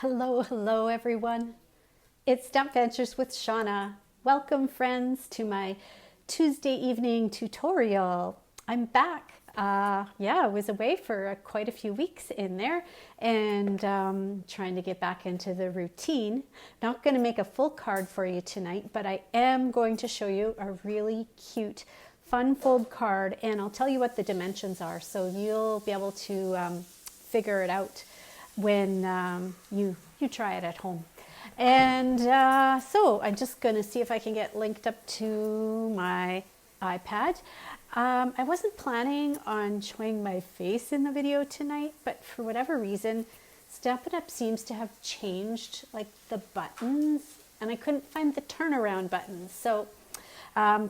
Hello, hello everyone. It's Stamp Ventures with Shauna. Welcome friends to my Tuesday evening tutorial. I'm back. I was away for quite a few weeks in there and trying to get back into the routine. Not going to make a full card for you tonight, but I am going to show you a really cute fun fold card, and I'll tell you what the dimensions are so you'll be able to figure it out when you try it at home. And so I'm just going to see if I can get linked up to my iPad. I wasn't planning on showing my face in the video tonight, but for whatever reason, Stampin' Up seems to have changed like the buttons, and I couldn't find the turnaround buttons. So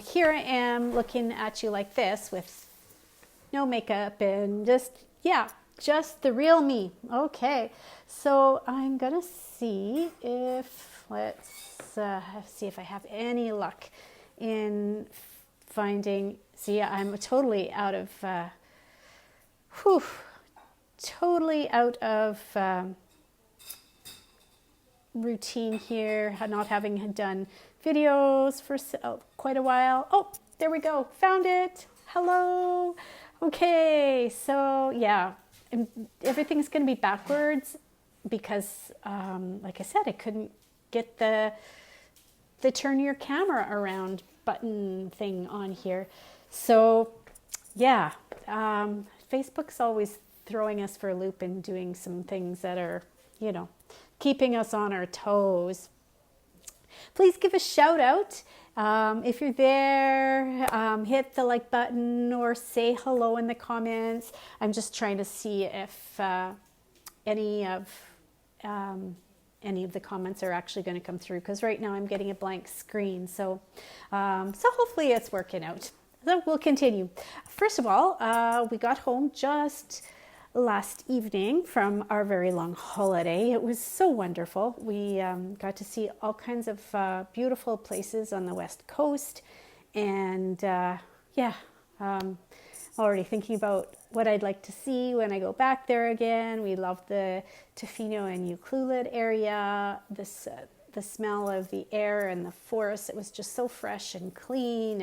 here I am looking at you like this with no makeup and just the real me. Okay, so I'm gonna see if, let's see if I have any luck in finding, see, I'm totally out of, routine here, not having done videos for quite a while. Oh, there we go, found it, hello. Okay, so yeah, and everything's going to be backwards because, like I said, I couldn't get the turn your camera around button thing on here. So yeah, Facebook's always throwing us for a loop and doing some things that are, keeping us on our toes. Please give a shout out. If you're there, hit the like button or say hello in the comments. I'm just trying to see if any of the comments are actually going to come through, because right now I'm getting a blank screen. So hopefully it's working out. So we'll continue. First of all, we got home just last evening from our very long holiday. It was so wonderful. We got to see all kinds of beautiful places on the West Coast, and already thinking about what I'd like to see when I go back there again. We loved the Tofino and Ucluelet area, the smell of the air and the forest. It was just so fresh and clean,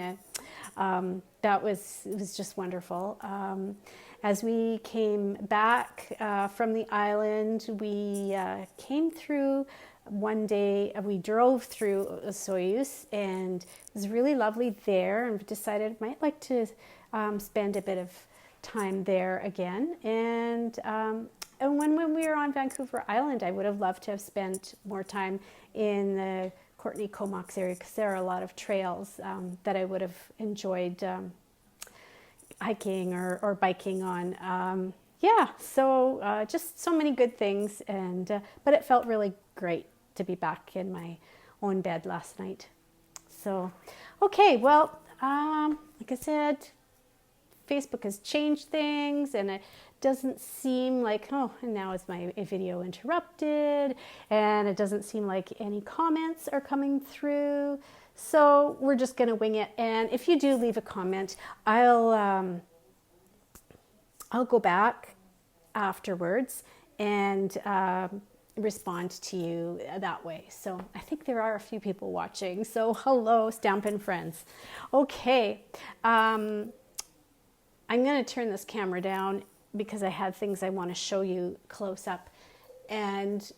and it was just wonderful. As we came back from the island, we came through one day, we drove through Soyuz, and it was really lovely there, and decided I might like to spend a bit of time there again. And when we were on Vancouver Island, I would have loved to have spent more time in the Courtenay Comox area, because there are a lot of trails that I would have enjoyed hiking or biking on. Just so many good things, and but it felt really great to be back in my own bed last night. So, okay, well, like I said, Facebook has changed things, and it doesn't seem like, and now is my video interrupted, and it doesn't seem like any comments are coming through. So we're just going to wing it. And if you do leave a comment, I'll go back afterwards and respond to you that way. So I think there are a few people watching. So hello, Stampin' friends. Okay, I'm going to turn this camera down because I had things I want to show you close up. And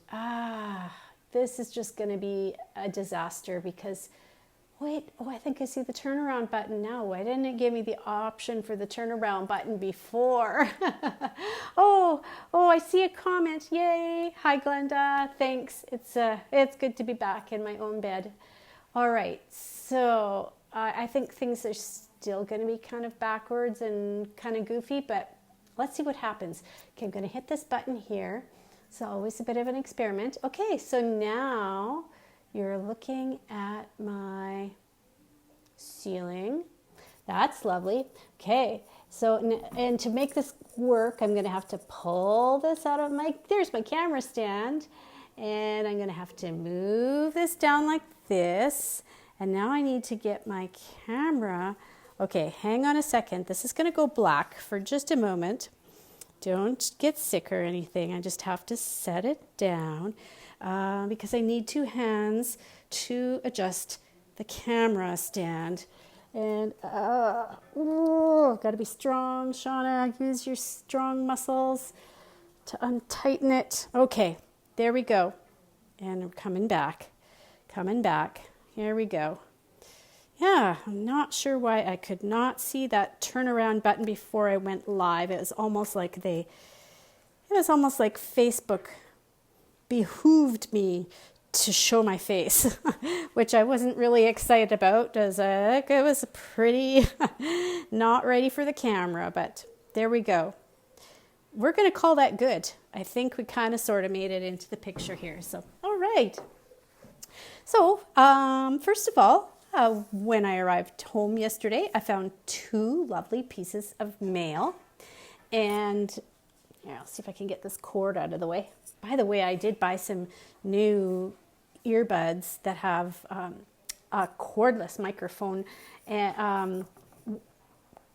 this is just going to be a disaster because, wait, I think I see the turnaround button now. Why didn't it give me the option for the turnaround button before? Oh, I see a comment. Yay. Hi, Glenda. Thanks. It's good to be back in my own bed. All right. So I think things are still going to be kind of backwards and kind of goofy, but let's see what happens. Okay, I'm going to hit this button here. It's always a bit of an experiment. Okay, so now you're looking at my ceiling. That's lovely. Okay, so, and to make this work, I'm going to have to pull this out of there's my camera stand, and I'm going to have to move this down like this. And now I need to get my camera. Okay, hang on a second. This is going to go black for just a moment. Don't get sick or anything. I just have to set it down because I need two hands to adjust the camera stand. And got to be strong, Shauna. Use your strong muscles to untighten it. Okay, there we go. And we're coming back. Here we go. Yeah, I'm not sure why I could not see that turnaround button before I went live. It was almost like Facebook behooved me to show my face, which I wasn't really excited about, as it was pretty not ready for the camera, but there we go. We're going to call that good. I think we kind of sort of made it into the picture here. So, all right. So, first of all, when I arrived home yesterday, I found two lovely pieces of mail. And here, I'll see if I can get this cord out of the way. By the way, I did buy some new earbuds that have a cordless microphone, and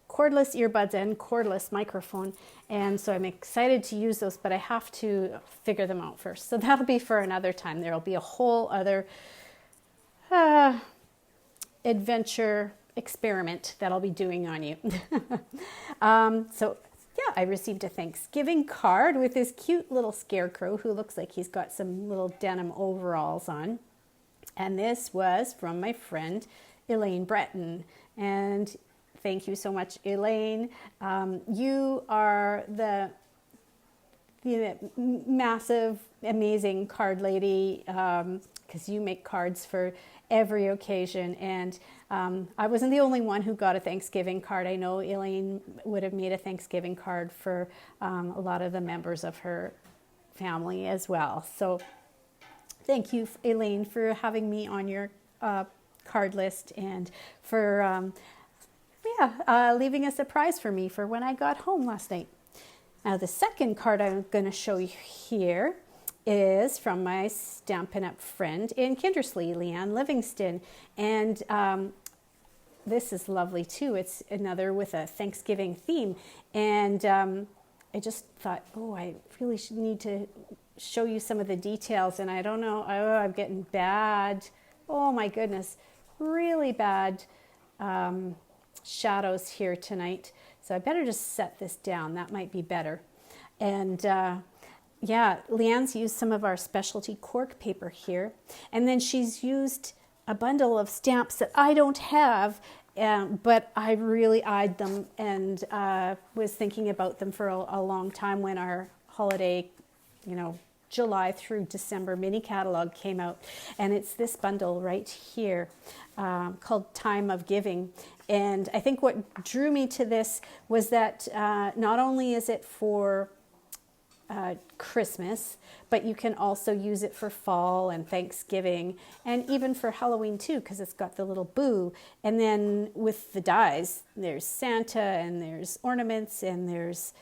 cordless earbuds and cordless microphone. And so I'm excited to use those, but I have to figure them out first. So that'll be for another time. There'll be a whole other adventure experiment that I'll be doing on you. So yeah, I received a Thanksgiving card with this cute little scarecrow who looks like he's got some little denim overalls on. And this was from my friend Elaine Breton. And thank you so much, Elaine. You are the massive, amazing card lady, because you make cards for every occasion. And I wasn't the only one who got a Thanksgiving card. I know Elaine would have made a Thanksgiving card for a lot of the members of her family as well. So thank you, Elaine, for having me on your card list, and for leaving a surprise for me for when I got home last night. Now, the second card I'm going to show you here is from my Stampin' Up! Friend in Kindersley, Leanne Livingston. And this is lovely too. It's another with a Thanksgiving theme. And I just thought, I really need to show you some of the details. And I don't know, I'm getting bad, oh my goodness, really bad shadows here tonight. So I better just set this down. That might be better. And Leanne's used some of our specialty cork paper here. And then she's used a bundle of stamps that I don't have, but I really eyed them and was thinking about them for a long time when our holiday, July through December mini catalog came out. And it's this bundle right here called Time of Giving. And I think what drew me to this was that not only is it for Christmas, but you can also use it for fall and Thanksgiving, and even for Halloween too, because it's got the little boo. And then with the dies, there's Santa, and there's ornaments, and there's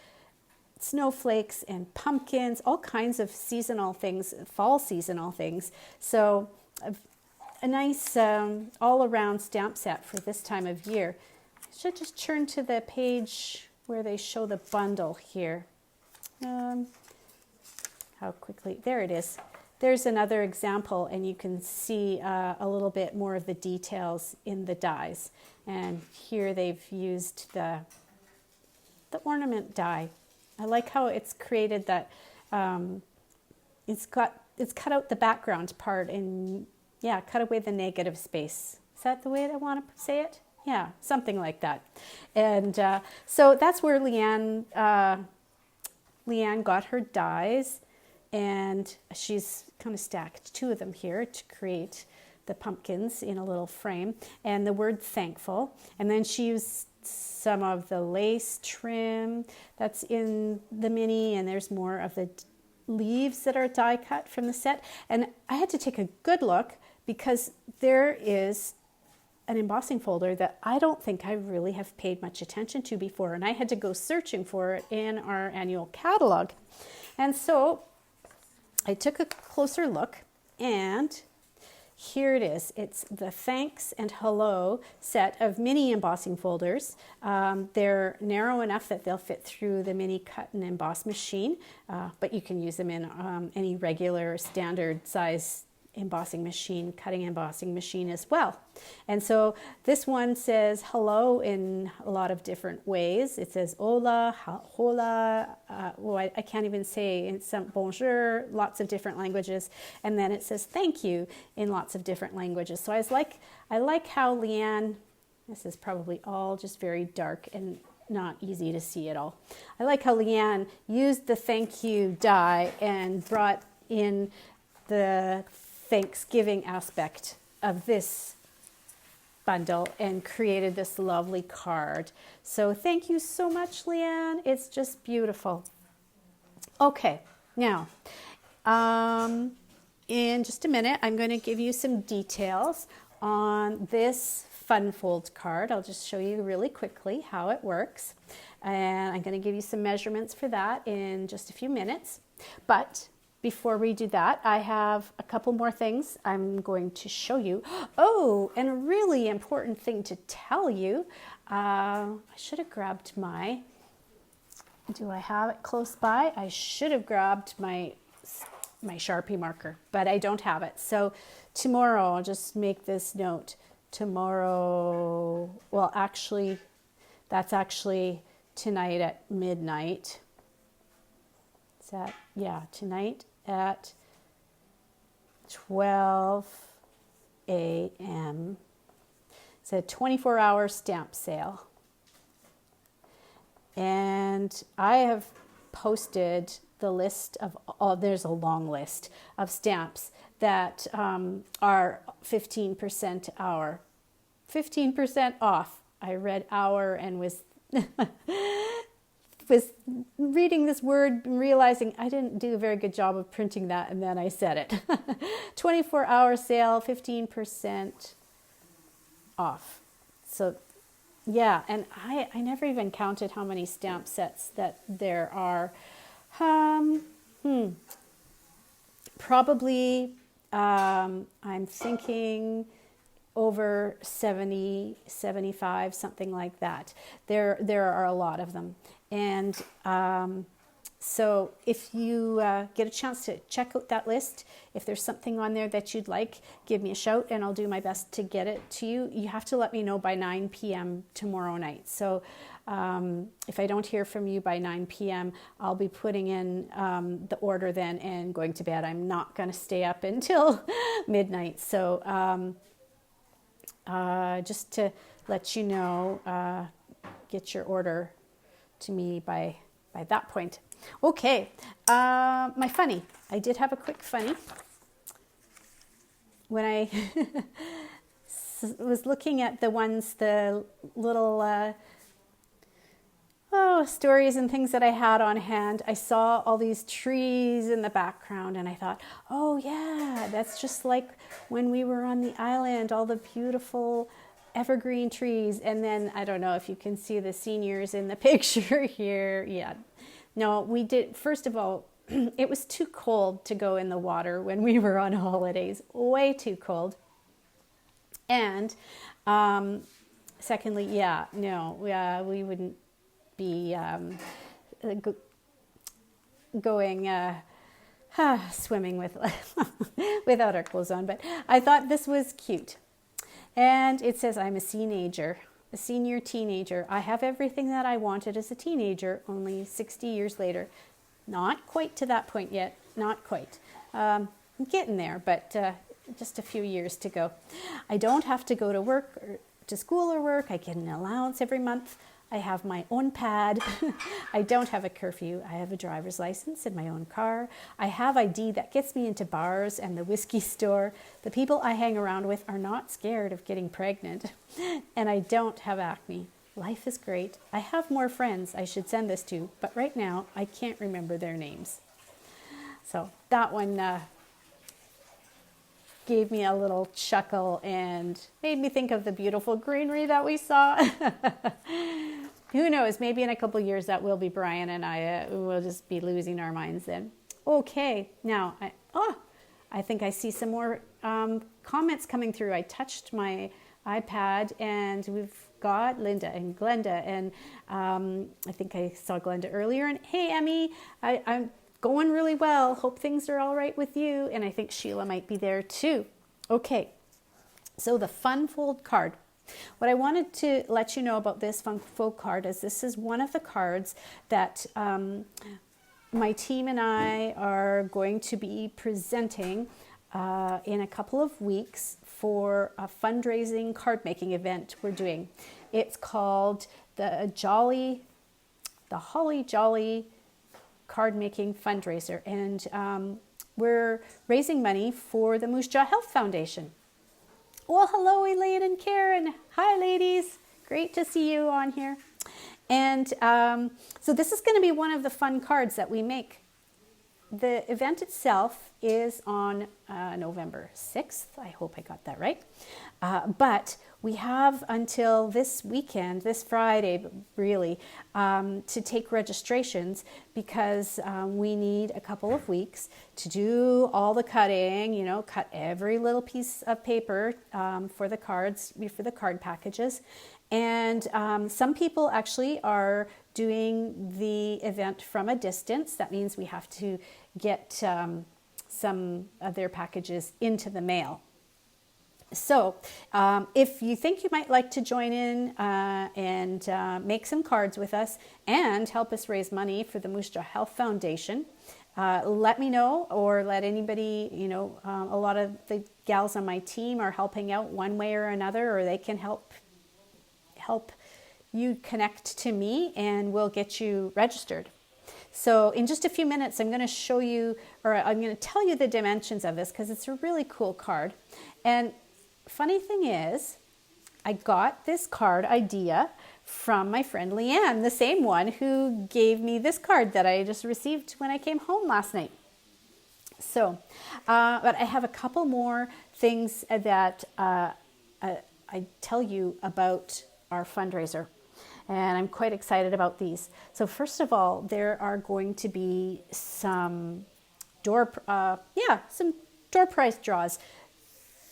snowflakes and pumpkins, all kinds of seasonal things, fall seasonal things. So a nice all-around stamp set for this time of year. I should just turn to the page where they show the bundle here. How quickly, there it is. There's another example, and you can see a little bit more of the details in the dies. And here they've used the ornament die. I like how it's created that it's cut out the background part and cut away the negative space. Is that the way I want to say it? Yeah, something like that. And so that's where Leanne got her dies, and she's kind of stacked two of them here to create the pumpkins in a little frame, and the word thankful. And then she used some of the lace trim that's in the mini, and there's more of the leaves that are die cut from the set. And I had to take a good look because there is an embossing folder that I don't think I really have paid much attention to before, and I had to go searching for it in our annual catalog. And so I took a closer look, and here it is. It's the Thanks and Hello set of mini embossing folders. They're narrow enough that they'll fit through the mini cut and emboss machine, but you can use them in any regular standard size embossing machine, cutting embossing machine as well. And so this one says hello in a lot of different ways. It says hola, hola, I can't even say, it's some bonjour, lots of different languages. And then it says thank you in lots of different languages. So I like how Leanne, this is probably all just very dark and not easy to see at all. I like how Leanne used the thank you die and brought in the Thanksgiving aspect of this bundle and created this lovely card. So thank you so much, Leanne. It's just beautiful. Okay, now in just a minute, I'm going to give you some details on this Fun Fold card. I'll just show you really quickly how it works. And I'm going to give you some measurements for that in just a few minutes. But before we do that, I have a couple more things I'm going to show you. Oh, and a really important thing to tell you. I should have grabbed my, do I have it close by? I should have grabbed my Sharpie marker, but I don't have it. So tomorrow, I'll just make this note. Tomorrow, well, actually, that's actually tonight at midnight. Is that, yeah, tonight at 12 a.m. It's a 24-hour stamp sale. And I have posted the list of all, there's a long list of stamps that are 15% off. I read hour and was reading this word and realizing I didn't do a very good job of printing that, and then I said it. 24-hour sale, 15% off. So yeah, and I never even counted how many stamp sets that there are. Probably I'm thinking over 70, 75, something like that. There are a lot of them. And so if you get a chance to check out that list, if there's something on there that you'd like, give me a shout and I'll do my best to get it to you. You have to let me know by 9 p.m. tomorrow night. So if I don't hear from you by 9 p.m., I'll be putting in the order then and going to bed. I'm not going to stay up until midnight. So just to let you know, get your order to me by that point. Okay, my funny. I did have a quick funny. When I was looking at the ones, the little stories and things that I had on hand, I saw all these trees in the background and I thought, oh yeah, that's just like when we were on the island, all the beautiful evergreen trees. And then I don't know if you can see the seniors in the picture here. Yeah, no, we did. First of all, it was too cold to go in the water when we were on holidays, way too cold. And secondly, yeah, no, we wouldn't be going swimming with without our clothes on, but I thought this was cute. And it says, I'm a senior teenager. I have everything that I wanted as a teenager, only 60 years later. Not quite to that point yet, not quite. I'm getting there, but just a few years to go. I don't have to go to work or to school or work. I get an allowance every month. I have my own pad. I don't have a curfew. I have a driver's license and my own car. I have ID that gets me into bars and the whiskey store. The people I hang around with are not scared of getting pregnant. And I don't have acne. Life is great. I have more friends I should send this to, but right now I can't remember their names. So that one gave me a little chuckle and made me think of the beautiful greenery that we saw. Who knows, maybe in a couple years that will be Brian and I will just be losing our minds then. Okay, now, I think I see some more comments coming through. I touched my iPad and we've got Linda and Glenda, and I think I saw Glenda earlier. And hey, Emmy, I'm going really well. Hope things are all right with you. And I think Sheila might be there too. Okay, so the Fun Fold card. What I wanted to let you know about this Fun Fold card is this is one of the cards that my team and I are going to be presenting in a couple of weeks for a fundraising card making event we're doing. It's called the Holly Jolly Card Making Fundraiser, and we're raising money for the Moose Jaw Health Foundation. Well, hello, Elaine and Karen. Hi, ladies. Great to see you on here. And so this is going to be one of the fun cards that we make. The event itself is on November 6th. I hope I got that right. But we have until this weekend, this Friday, really, to take registrations because we need a couple of weeks to do all the cutting, you know, cut every little piece of paper for the cards, for the card packages. And some people actually are doing the event from a distance. That means we have to get some of their packages into the mail. So if you think you might like to join in and make some cards with us and help us raise money for the Moose Jaw Health Foundation, let me know, or let anybody, you know, a lot of the gals on my team are helping out one way or another, or they can help you connect to me and we'll get you registered. So in just a few minutes, I'm going to show you, or I'm going to tell you the dimensions of this because it's a really cool card. And funny thing is, I got this card idea from my friend Leanne, the same one who gave me this card that I just received when I came home last night. So, but I have a couple more things that I tell you about our fundraiser, and I'm quite excited about these. So first of all, there are going to be some door prize draws.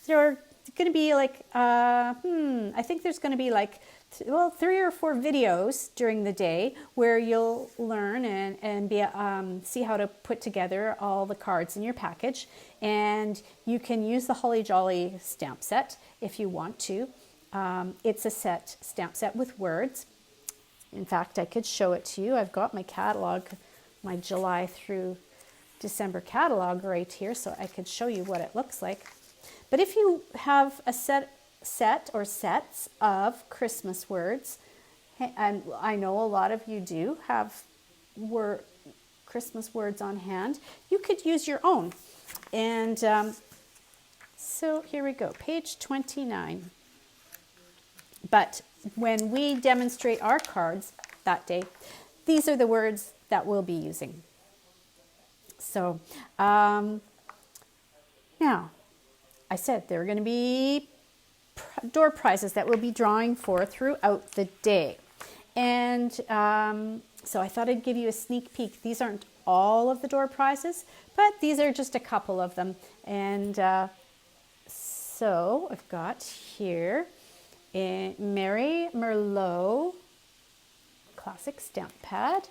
They're going to be like, I think there's going to be like, 3 or 4 videos during the day where you'll learn and see how to put together all the cards in your package. And you can use the Holly Jolly stamp set if you want to. It's a stamp set with words. In fact, I could show it to you. I've got my catalog, my July through December catalog right here, so I could show you what it looks like. But if you have a set or sets of Christmas words, and I know a lot of you do have Christmas words on hand, you could use your own. And so here we go, page 29. But when we demonstrate our cards that day, these are the words that we'll be using. So now, I said there are going to be door prizes that we'll be drawing for throughout the day. And so I thought I'd give you a sneak peek. These aren't all of the door prizes, but these are just a couple of them. And so I've got here a Mary Merlot classic stamp pad.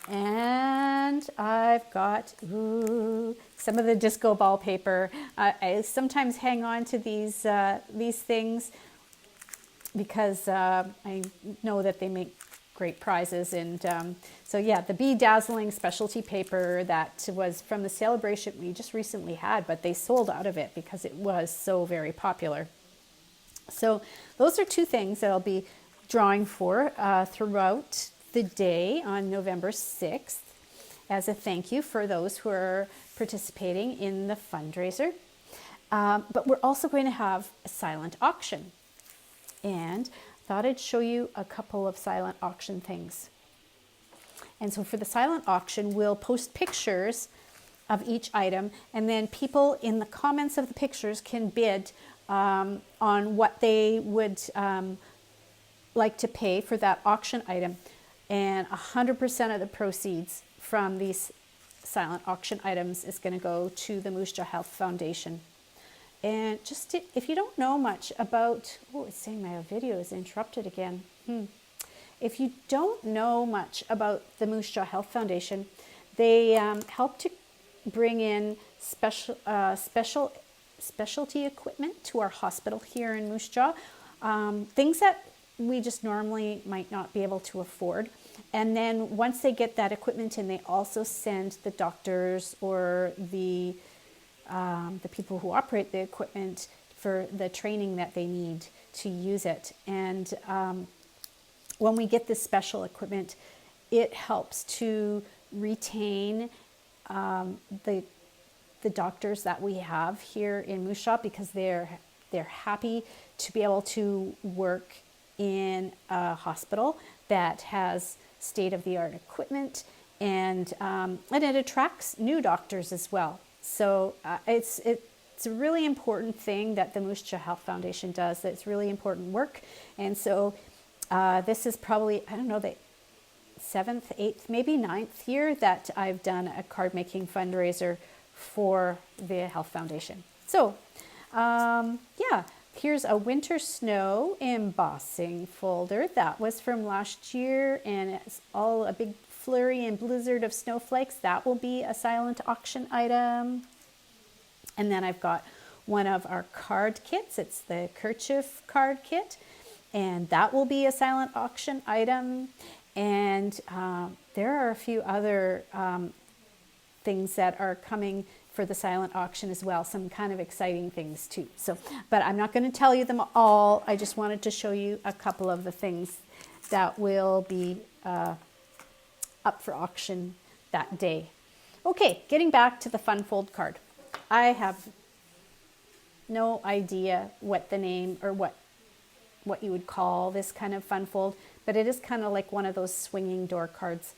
And I've got some of the disco ball paper. I sometimes hang on to these things because I know that they make great prizes. And so yeah, the Bee Dazzling specialty paper that was from the celebration we just recently had, but they sold out of it because it was so very popular. So those are 2 things that I'll be drawing for throughout the day on November 6th as a thank you for those who are participating in the fundraiser. But we're also going to have a silent auction, and I thought I'd show you a couple of silent auction things. And so for the silent auction, we'll post pictures of each item, and then people in the comments of the pictures can bid on what they would like to pay for that auction item. And 100% of the proceeds from these silent auction items is going to go to the Moose Jaw Health Foundation. And just if you don't know much about, oh, it's saying my video is interrupted again. If you don't know much about the Moose Jaw Health Foundation, they help to bring in specialty equipment to our hospital here in Moose Jaw, things that we just normally might not be able to afford. And then once they get that equipment in, they also send the doctors or the people who operate the equipment for the training that they need to use it. And when we get this special equipment, it helps to retain the doctors that we have here in Moose Jaw, because they're happy to be able to work in a hospital that has state-of-the-art equipment, and it attracts new doctors as well. So it's a really important thing that the Moose Jaw Health Foundation does. That's really important work. And so this is probably, I don't know, the 7th, 8th, maybe 9th year that I've done a card making fundraiser for the Health Foundation. So yeah, here's a winter snow embossing folder. That was from last year, and it's all a big flurry and blizzard of snowflakes. That will be a silent auction item. And then I've got one of our card kits. It's the kerchief card kit, and that will be a silent auction item. And there are a few other things that are coming for the silent auction as well, some kind of exciting things too. So, but I'm not going to tell you them all. I just wanted to show you a couple of the things that will be up for auction that day. Okay, getting back to the fun fold card. I have no idea what the name or what you would call this kind of fun fold, but it is kind of like one of those swinging door cards.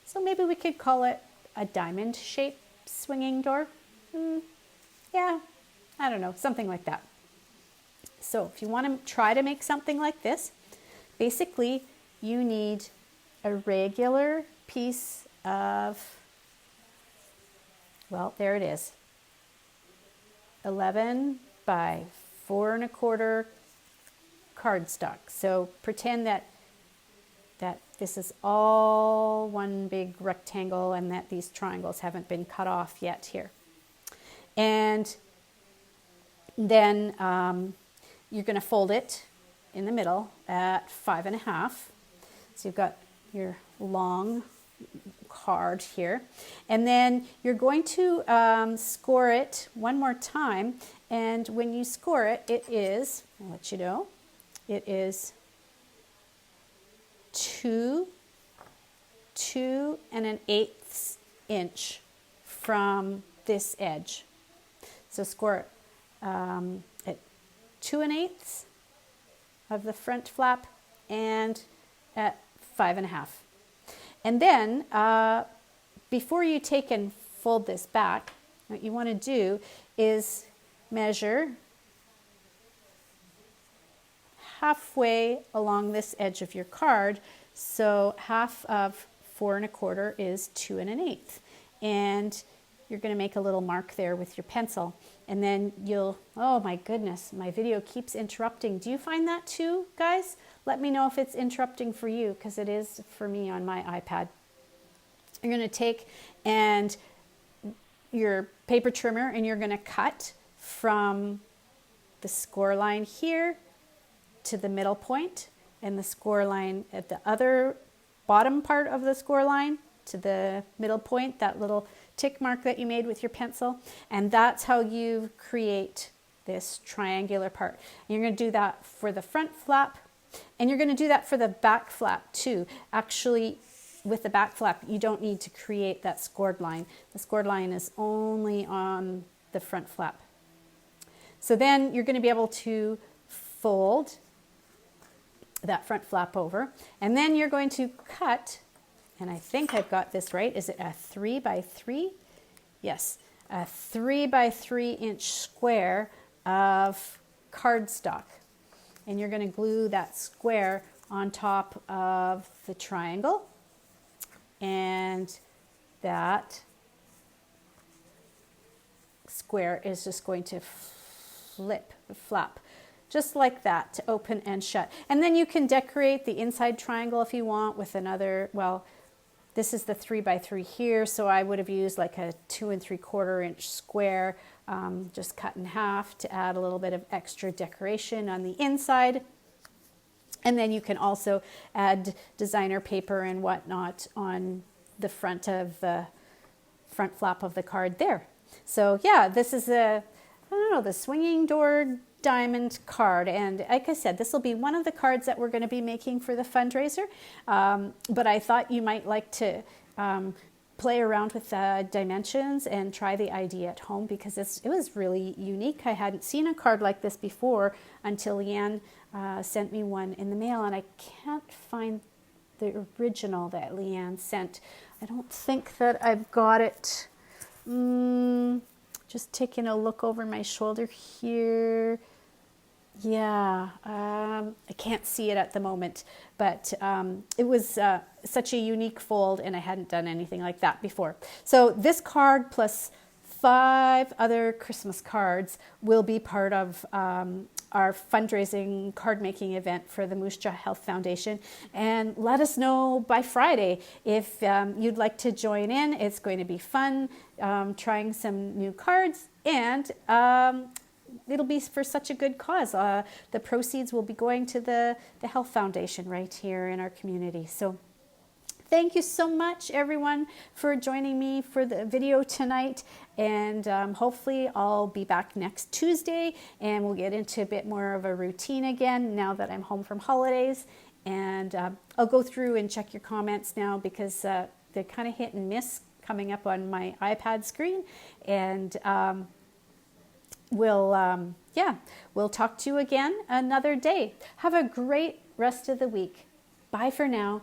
So maybe we could call it a diamond shaped swinging door. Yeah, I don't know, something like that. So if you want to try to make something like this, basically you need a regular piece of, well, there it is, 11 by 4 1/4 cardstock. So pretend that this is all one big rectangle and that these triangles haven't been cut off yet here. And then you're going to fold it in the middle at 5 1/2. So you've got your long card here. And then you're going to score it one more time. And when you score it, it is, I'll let you know, it is 2 1/8 inch from this edge. So score it at 2 1/8 of the front flap and at 5 1/2. And then before you take and fold this back, what you want to do is measure halfway along this edge of your card. So half of 4 1/4 is 2 1/8. And you're going to make a little mark there with your pencil. And then you'll, oh my goodness, my video keeps interrupting. Do you find that too, guys? Let me know if it's interrupting for you, because it is for me on my iPad. You're going to take and your paper trimmer, and you're going to cut from the score line here to the middle point, and the score line at the other bottom part of the score line to the middle point, that little tick mark that you made with your pencil. And that's how you create this triangular part. And you're going to do that for the front flap, and you're going to do that for the back flap too. Actually, with the back flap, you don't need to create that scored line. The scored line is only on the front flap. So then you're going to be able to fold that front flap over, and then you're going to cut, and I think I've got this right. Is it a 3 by 3? Yes, a 3 by 3 inch square of cardstock. And you're going to glue that square on top of the triangle, and that square is just going to flap, just like that, to open and shut. And then you can decorate the inside triangle if you want with another, well, this is the 3x3 here, so I would have used like a 2 3/4 inch square, just cut in half to add a little bit of extra decoration on the inside. And then you can also add designer paper and whatnot on the front flap of the card there. So yeah, this is I don't know, the swinging door diamond card. And like I said, this will be one of the cards that we're going to be making for the fundraiser. But I thought you might like to play around with the dimensions and try the idea at home, because it was really unique. I hadn't seen a card like this before until Leanne sent me one in the mail, and I can't find the original that Leanne sent. I don't think that I've got it. Just taking a look over my shoulder here. Yeah, I can't see it at the moment, but it was such a unique fold, and I hadn't done anything like that before. So this card plus 5 other Christmas cards will be part of our fundraising card making event for the Moose Jaw Health Foundation. And let us know by Friday if you'd like to join in. It's going to be fun trying some new cards, and it'll be for such a good cause. The proceeds will be going to the Health Foundation right here in our community. So thank you so much, everyone, for joining me for the video tonight. And hopefully I'll be back next Tuesday, and we'll get into a bit more of a routine again now that I'm home from holidays. And I'll go through and check your comments now, because they're kind of hit and miss coming up on my iPad screen. And we'll talk to you again another day. Have a great rest of the week. Bye for now.